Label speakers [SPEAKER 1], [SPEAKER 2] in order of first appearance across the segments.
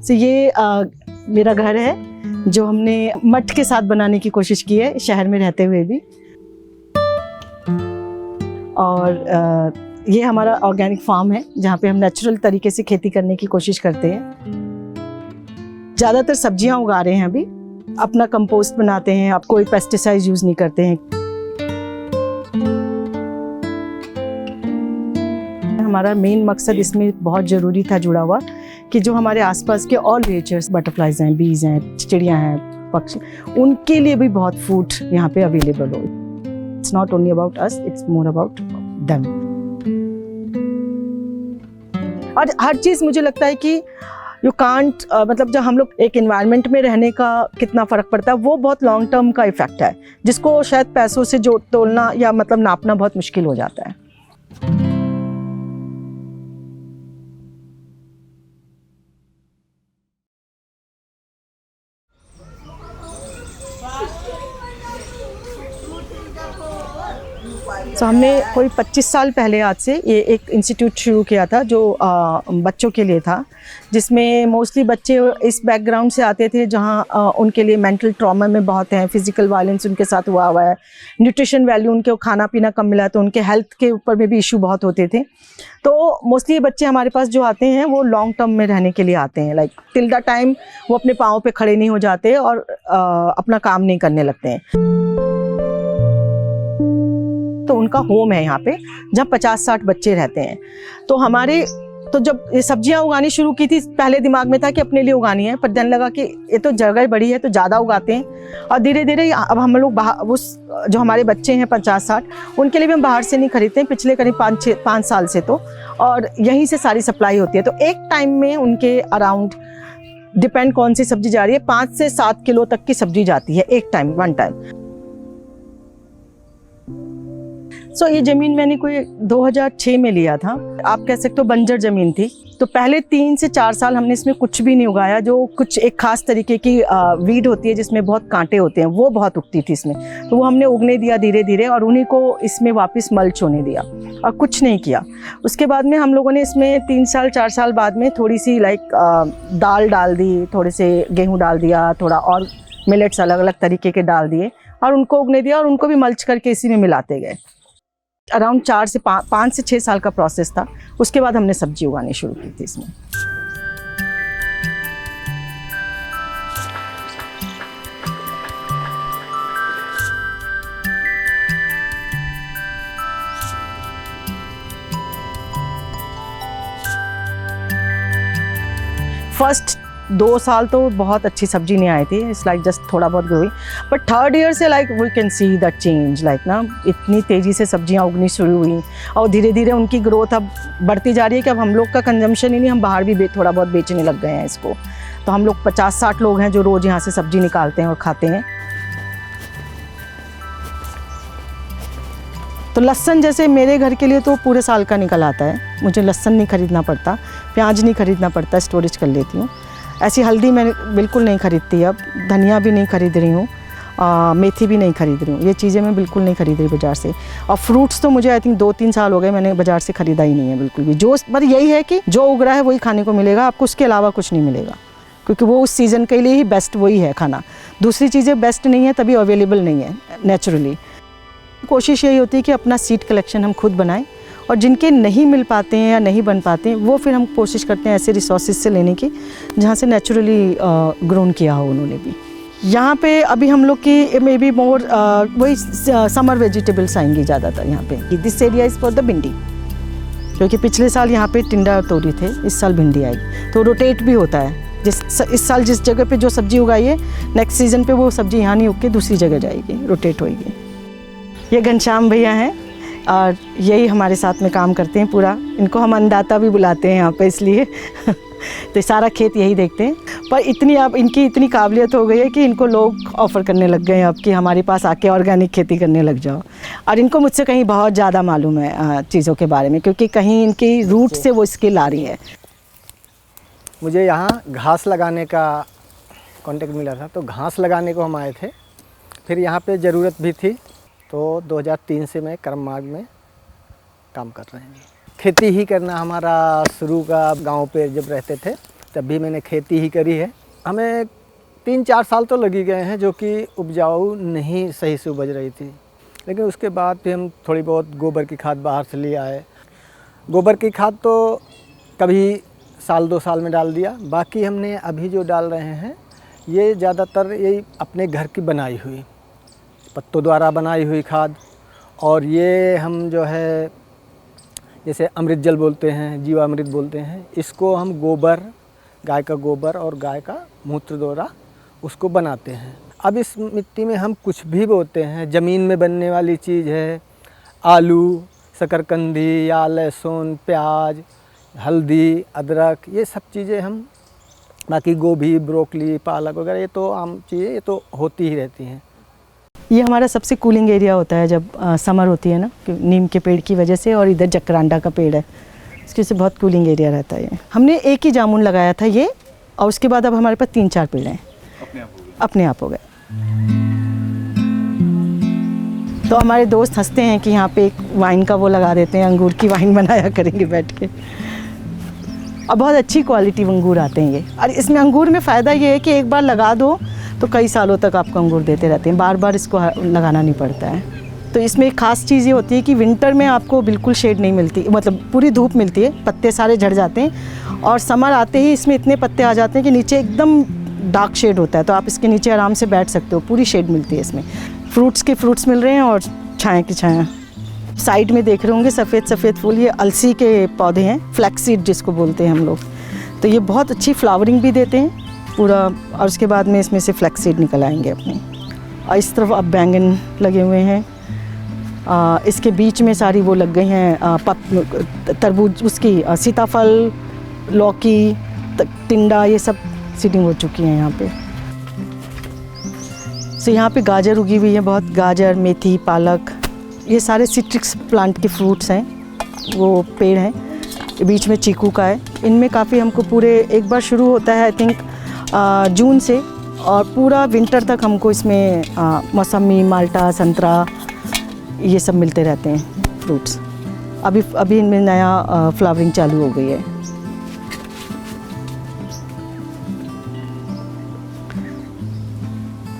[SPEAKER 1] तो ये मेरा घर है जो हमने मठ के साथ बनाने की कोशिश की है शहर में रहते हुए भी। और ये हमारा ऑर्गेनिक फार्म है जहाँ पे हम नेचुरल तरीके से खेती करने की कोशिश करते हैं। ज़्यादातर सब्जियां उगा रहे हैं अभी, अपना कंपोस्ट बनाते हैं, अब कोई पेस्टिसाइड यूज़ नहीं करते हैं। हमारा मेन मकसद इसमें बहुत ज़रूरी था जुड़ा हुआ कि जो हमारे आसपास के ऑल क्रिएचर्स, बटरफ्लाइज हैं, बीज हैं, चिड़ियाँ हैं, पक्षी, उनके लिए भी बहुत फूड यहाँ पे अवेलेबल हो। It's not only about us, it's more about them. और हर चीज़ मुझे लगता है कि यू कांट मतलब जब हम लोग एक एनवायरनमेंट में रहने का कितना फ़र्क पड़ता है वो बहुत लॉन्ग टर्म का इफ़ेक्ट है, जिसको शायद पैसों से जो तोलना या मतलब नापना बहुत मुश्किल हो जाता है। तो हमने कोई 25 साल पहले आज से ये एक इंस्टीट्यूट शुरू किया था जो बच्चों के लिए था, जिसमें मोस्टली बच्चे इस बैकग्राउंड से आते थे जहाँ उनके लिए मेंटल ट्रॉमा में बहुत है, फिजिकल वायलेंस उनके साथ हुआ है, न्यूट्रिशन वैल्यू उनके खाना पीना कम मिला तो उनके हेल्थ के ऊपर में भी इशू बहुत होते थे। तो मोस्टली बच्चे हमारे पास जो आते हैं वो लॉन्ग टर्म में रहने के लिए आते हैं, लाइक टिल द टाइम वो अपने पाँव पे खड़े नहीं हो जाते और अपना काम नहीं करने लगते हैं। तो उनका होम है यहाँ पे जहाँ 50-60 बच्चे रहते हैं। तो हमारे तो जब ये सब्जियाँ उगानी शुरू की थी, पहले दिमाग में था कि अपने लिए उगानी है, पर देन लगा कि ये तो जगह बड़ी है तो ज़्यादा उगाते हैं। और धीरे धीरे अब हम लोग बाहर उस जो हमारे बच्चे हैं 50-60 उनके लिए भी हम बाहर से नहीं खरीदते हैं पिछले करीब 5 साल से, तो और यहीं से सारी सप्लाई होती है। तो एक टाइम में उनके अराउंड डिपेंड कौन सी सब्जी जा रही है, 5 से 7 किलो तक की सब्जी जाती है एक टाइम, वन टाइम। सो ये ज़मीन मैंने कोई 2006 में लिया था, आप कह सकते हो बंजर ज़मीन थी। तो पहले 3 से 4 साल हमने इसमें कुछ भी नहीं उगाया। जो कुछ एक ख़ास तरीके की वीड होती है जिसमें बहुत कांटे होते हैं, वो बहुत उगती थी इसमें, तो वो हमने उगने दिया धीरे धीरे और उन्हीं को इसमें वापस मल्च होने दिया और कुछ नहीं किया। उसके बाद में हम लोगों ने इसमें 3 साल 4 साल बाद में थोड़ी सी दाल डाल दी, थोड़े से गेहूँ डाल दिया, थोड़ा और मिलेट्स अलग अलग तरीके के डाल दिए और उनको उगने दिया और उनको भी मल्च करके इसी में मिलाते गए। अराउंड 4 से 5 से 6 साल का प्रोसेस था। उसके बाद हमने सब्जी उगानी शुरू की थी इसमें। फर्स्ट 2 साल तो बहुत अच्छी सब्जी नहीं आई थी, इट्स लाइक जस्ट थोड़ा बहुत ग्रोइंग, बट 3rd ईयर से like we can see that change, like ना इतनी तेज़ी से सब्जियां उगनी शुरू हुई और धीरे धीरे उनकी ग्रोथ अब बढ़ती जा रही है कि अब हम लोग का कंजम्पशन ही नहीं, हम बाहर भी थोड़ा बहुत बेचने लग गए हैं इसको। तो हम लोग 50-60 लोग हैं जो रोज़ यहाँ से सब्जी निकालते हैं और खाते हैं। तो लहसुन जैसे मेरे घर के लिए तो पूरे साल का निकल आता है, मुझे लहसुन नहीं खरीदना पड़ता, प्याज नहीं खरीदना पड़ता, स्टोरेज कर लेती हूँ। ऐसी हल्दी मैं बिल्कुल नहीं खरीदती, अब धनिया भी नहीं खरीद रही हूँ, मेथी भी नहीं खरीद रही हूँ, ये चीज़ें मैं बिल्कुल नहीं खरीद रही बाज़ार से। और फ्रूट्स तो मुझे आई थिंक 2-3 साल हो गए मैंने बाज़ार से ख़रीदा ही नहीं है बिल्कुल भी। जो पर यही है कि जो उग रहा है वही खाने को मिलेगा, आपको उसके अलावा कुछ नहीं मिलेगा, क्योंकि वो उस सीज़न के लिए ही बेस्ट वही है खाना। दूसरी चीज़ें बेस्ट नहीं है तभी अवेलेबल नहीं है नेचुरली। कोशिश यही होती है कि अपना सीड कलेक्शन हम खुद बनाएं और जिनके नहीं मिल पाते हैं या नहीं बन पाते हैं वो फिर हम कोशिश करते हैं ऐसे रिसोर्सेज से लेने की जहाँ से नेचुरली ग्रोन किया हो उन्होंने भी। यहाँ पे अभी हम लोग की मे बी मोर वही समर वेजिटेबल्स आएंगी ज़्यादातर यहाँ पे। This area is for the भिंडी, क्योंकि पिछले साल यहाँ पे टिंडा और तोरी थे, इस साल भिंडी आएगी, तो रोटेट भी होता है। इस साल जिस जगह पे जो सब्जी उगाई है नेक्स्ट सीज़न पे वो सब्जी यहाँ नहीं उग के दूसरी जगह जाएगी, रोटेट होएगी। ये घनश्याम भैया हैं और यही हमारे साथ में काम करते हैं पूरा। इनको हम अन्नदाता भी बुलाते हैं यहाँ पे इसलिए तो सारा खेत यही देखते हैं। पर इतनी अब इनकी इतनी काबिलियत हो गई है कि इनको लोग ऑफ़र करने लग गए हैं अब कि हमारे पास आके ऑर्गेनिक खेती करने लग जाओ। और इनको मुझसे कहीं बहुत ज़्यादा मालूम है चीज़ों के बारे में, क्योंकि कहीं इनकी रूट से वो स्किल आ रही है।
[SPEAKER 2] मुझे यहाँ घास लगाने का कॉन्टेक्ट मिला था, तो घास लगाने को हम आए थे। फिर यहाँ पे ज़रूरत भी थी, तो 2003 से मैं कर्म मार्ग में काम कर रहे हैं। खेती ही करना हमारा शुरू का गांव पे जब रहते थे तब भी मैंने खेती ही करी है। हमें 3-4 साल तो लग ही गए हैं जो कि उपजाऊ नहीं सही से उपज रही थी, लेकिन उसके बाद फिर हम थोड़ी बहुत गोबर की खाद बाहर से ले आए। गोबर की खाद तो कभी साल 2 साल में डाल दिया, बाकी हमने अभी जो डाल रहे हैं ये ज़्यादातर यही अपने घर की बनाई हुई, पत्तों द्वारा बनाई हुई खाद। और ये हम जो है जैसे अमृत जल बोलते हैं, जीवामृत बोलते हैं, इसको हम गोबर, गाय का गोबर और गाय का मूत्र द्वारा उसको बनाते हैं। अब इस मिट्टी में हम कुछ भी बोते हैं, ज़मीन में बनने वाली चीज़ है, आलू, शकरकंदी या लहसुन, प्याज, हल्दी, अदरक, ये सब चीज़ें हम, बाकी गोभी, ब्रोकली, पालक वगैरह ये तो आम चीज़ें ये तो होती ही रहती हैं।
[SPEAKER 1] ये हमारा सबसे कूलिंग एरिया होता है जब समर होती है ना, नीम के पेड़ की वजह से, और इधर जकरांडा का पेड़ है, इसकी वजह से बहुत कूलिंग एरिया रहता है ये। हमने एक ही जामुन लगाया था ये, और उसके बाद अब हमारे पास 3-4 पेड़ हैं, अपने आप हो गए। तो हमारे दोस्त हंसते हैं कि यहाँ पे एक वाइन का वो लगा देते हैं, अंगूर की वाइन बनाया करेंगे बैठ के। और बहुत अच्छी क्वालिटी अंगूर आते हैं ये। और इसमें अंगूर में फ़ायदा ये है कि एक बार लगा दो तो कई सालों तक आपको अंगूर देते रहते हैं, बार बार इसको लगाना नहीं पड़ता है। तो इसमें एक ख़ास चीज़ ये होती है कि विंटर में आपको बिल्कुल शेड नहीं मिलती, मतलब पूरी धूप मिलती है, पत्ते सारे झड़ जाते हैं, और समर आते ही इसमें इतने पत्ते आ जाते हैं कि नीचे एकदम डार्क शेड होता है, तो आप इसके नीचे आराम से बैठ सकते हो, पूरी शेड मिलती है इसमें। फ्रूट्स मिल रहे हैं और छाया की छाया। साइड में देख रहे होंगे सफ़ेद फूल, ये अलसी के पौधे हैं, फ्लैक्सीड जिसको बोलते हैं हम लोग। तो ये बहुत अच्छी फ्लावरिंग भी देते हैं पूरा, और उसके बाद में इसमें से फ्लैक्सीड निकल आएंगे अपने। और इस तरफ अब बैंगन लगे हुए हैं, इसके बीच में सारी वो लग गई हैं तरबूज, उसकी सीताफल, लौकी, टिंडा, ये सब सीडिंग हो चुकी हैं यहाँ पे। सो यहाँ पे गाजर उगी हुई है बहुत, गाजर, मेथी, पालक, ये सारे सिट्रिक्स प्लांट के फ्रूट्स हैं, वो पेड़ हैं। बीच में चीकू का है। इनमें काफ़ी हमको पूरे, एक बार शुरू होता है आई थिंक जून से, और पूरा विंटर तक हमको इसमें मौसमी, माल्टा, संतरा, ये सब मिलते रहते हैं फ्रूट्स। अभी इनमें नया फ्लावरिंग चालू हो गई है।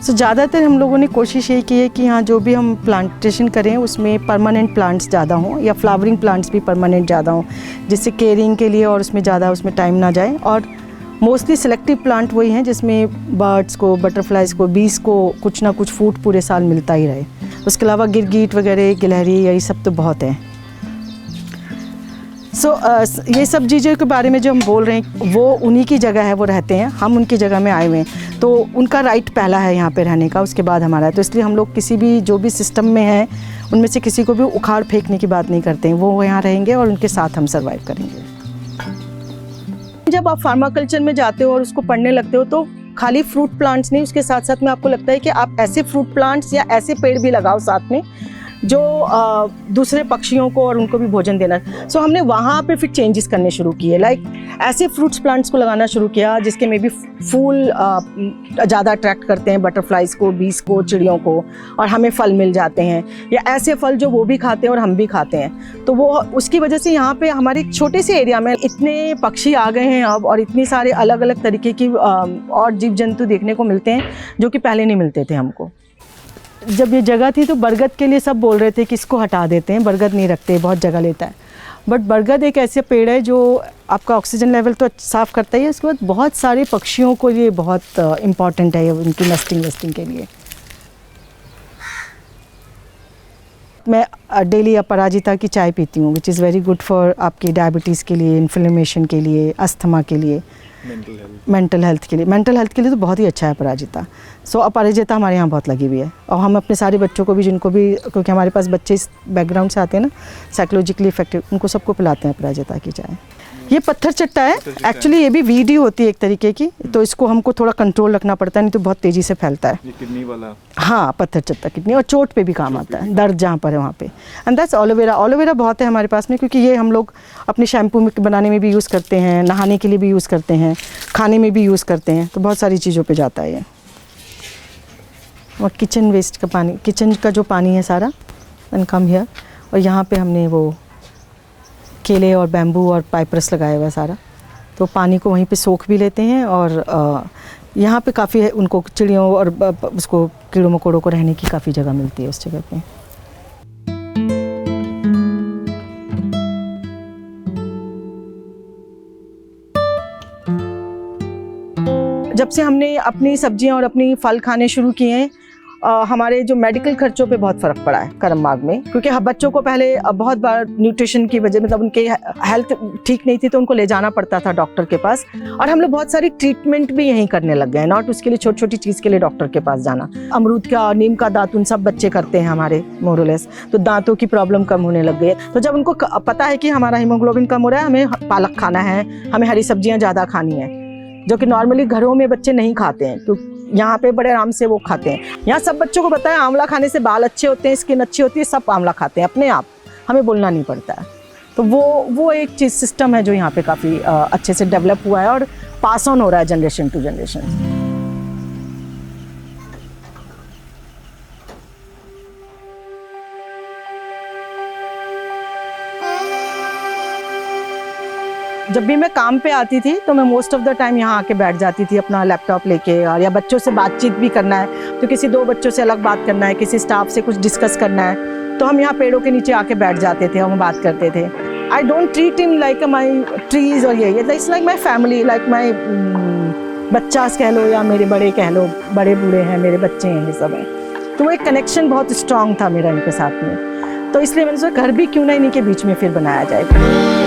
[SPEAKER 1] तो ज़्यादातर हम लोगों ने कोशिश ये की है कि हाँ जो भी हम प्लांटेशन करें उसमें परमानेंट प्लांट्स ज़्यादा हों, या फ्लावरिंग प्लांट्स भी परमानेंट ज़्यादा हों, जिससे केयरिंग के लिए और उसमें ज़्यादा उसमें टाइम ना जाए। और मोस्टली सिलेक्टिव प्लांट वही हैं जिसमें बर्ड्स को, बटरफ्लाइज को, बीज को कुछ ना कुछ फूड पूरे साल मिलता ही रहे। उसके अलावा गिरगिट वगैरह, गिलहरी, यही सब तो बहुत हैं। ये सब चीज़ों के बारे में जो हम बोल रहे हैं वो उन्हीं की जगह है, वो रहते हैं, हम उनकी जगह में आए हुए हैं, तो उनका राइट पहला है यहाँ पे रहने का, उसके बाद हमारा है। तो इसलिए हम लोग किसी भी जो भी सिस्टम में हैं उनमें से किसी को भी उखाड़ फेंकने की बात नहीं करते हैं, वो यहाँ रहेंगे और उनके साथ हम सर्वाइव करेंगे। जब आप फार्मा कल्चर में जाते हो और उसको पढ़ने लगते हो तो खाली फ्रूट प्लांट्स नहीं, उसके साथ साथ में आपको लगता है कि आप ऐसे फ्रूट प्लांट्स या ऐसे पेड़ भी लगाओ साथ में जो दूसरे पक्षियों को और उनको भी भोजन देना। सो हमने वहाँ पे फिर चेंजेस करने शुरू किए, लाइक ऐसे फ्रूट्स प्लांट्स को लगाना शुरू किया जिसके में भी फूल ज़्यादा अट्रैक्ट करते हैं बटरफ्लाइज को, बीज को, चिड़ियों को, और हमें फल मिल जाते हैं, या ऐसे फल जो वो भी खाते हैं और हम भी खाते हैं। तो वो उसकी वजह से यहाँ पे हमारे छोटे से एरिया में इतने पक्षी आ गए हैं अब, और इतनी सारे अलग अलग तरीके की और जीव जंतु देखने को मिलते हैं जो कि पहले नहीं मिलते थे हमको। जब ये जगह थी तो बरगद के लिए सब बोल रहे थे कि इसको हटा देते हैं, बरगद नहीं रखते, बहुत जगह लेता है। बट बरगद एक ऐसे पेड़ है जो आपका ऑक्सीजन लेवल तो साफ़ करता ही है, उसके बाद बहुत सारे पक्षियों को ये बहुत इम्पॉर्टेंट है उनकी नेस्टिंग के लिए। मैं डेली अपराजिता की चाय पीती हूँ, which is very good for आपकी डायबिटीज़ के लिए, इन्फ्लेमेशन के लिए, अस्थमा के लिए, मेंटल हेल्थ के लिए तो बहुत ही अच्छा है अपराजिता। सो अपराजिता हमारे यहाँ बहुत लगी हुई है, और हम अपने सारे बच्चों को भी, जिनको भी, क्योंकि हमारे पास बच्चे इस बैकग्राउंड से आते हैं ना, साइकोलॉजिकली इफेक्टिव, उनको सबको पिलाते हैं अपराजिता की चाय। ये पत्थर चट्टा है, एक्चुअली ये भी वीड ही होती है एक तरीके की, तो इसको हमको थोड़ा कंट्रोल रखना पड़ता है, नहीं तो बहुत तेज़ी से फैलता है।
[SPEAKER 2] ये किडनी वाला,
[SPEAKER 1] हाँ, पत्थर चट्टा किडनी, और चोट पे भी काम आता है, दर्द जहाँ पर है वहाँ पे। एंड दैट्स एलोवेरा बहुत है हमारे पास में, क्योंकि ये हम लोग अपने शैम्पू बनाने में भी यूज़ करते हैं, नहाने के लिए भी यूज़ करते हैं, खाने में भी यूज़ करते हैं, तो बहुत सारी चीज़ों पे जाता है ये। और किचन वेस्ट का पानी, किचन का जो पानी है सारा, एंड कम हियर, और यहाँ पे हमने वो केले और बैम्बू और पाइप्रस लगाया हुआ सारा, तो पानी को वहीं पे सोख भी लेते हैं। और यहाँ पे काफ़ी है उनको चिड़ियों और उसको कीड़ों मकोड़ों को रहने की काफ़ी जगह मिलती है उस जगह पे। जब से हमने अपनी सब्जियां और अपनी फल खाने शुरू किए हैं, हमारे जो मेडिकल खर्चों पे बहुत फ़र्क पड़ा है करमबाग में, क्योंकि बच्चों को पहले बहुत बार न्यूट्रिशन की वजह, मतलब उनके हेल्थ ठीक नहीं थी तो उनको ले जाना पड़ता था डॉक्टर के पास। और हम लोग बहुत सारी ट्रीटमेंट भी यहीं करने लग गए, नॉट उसके लिए छोटी छोटी चीज़ के लिए डॉक्टर के पास जाना। अमरूद का, नीम का दातुन सब बच्चे करते हैं हमारे मोरलेस, तो दांतों की प्रॉब्लम कम होने लग गई है। तो जब उनको पता है कि हमारा हीमोग्लोबिन कम हो रहा है, हमें पालक खाना है, हमें हरी सब्जियाँ ज़्यादा खानी है, जो कि नॉर्मली घरों में बच्चे नहीं खाते हैं, तो यहाँ पे बड़े आराम से वो खाते हैं। यहाँ सब बच्चों को पता है आंवला खाने से बाल अच्छे होते हैं, स्किन अच्छी होती है, सब आंवला खाते हैं अपने आप, हमें बोलना नहीं पड़ता है। तो वो एक चीज़ सिस्टम है जो यहाँ पे काफ़ी अच्छे से डेवलप हुआ है और पास ऑन हो रहा है जनरेशन टू जनरेशन। जब भी मैं काम पे आती थी तो मैं मोस्ट ऑफ द टाइम यहाँ आके बैठ जाती थी अपना लैपटॉप लेके, और या बच्चों से बातचीत भी करना है तो किसी 2 बच्चों से अलग बात करना है, किसी स्टाफ से कुछ डिस्कस करना है, तो हम यहाँ पेड़ों के नीचे आके बैठ जाते थे और हम बात करते थे। I don't treat in like my trees, और ये it's like my family, like my बच्चा कह लो या मेरे बड़े कह लो, बड़े बूढ़े हैं, मेरे बच्चे हैं, ये सब हैं। तो वो एक कनेक्शन बहुत स्ट्रांग था मेरा इनके साथ में, तो इसलिए मैंने सोचा घर भी क्यों ना इन्हीं के बीच में फिर बनाया जाए।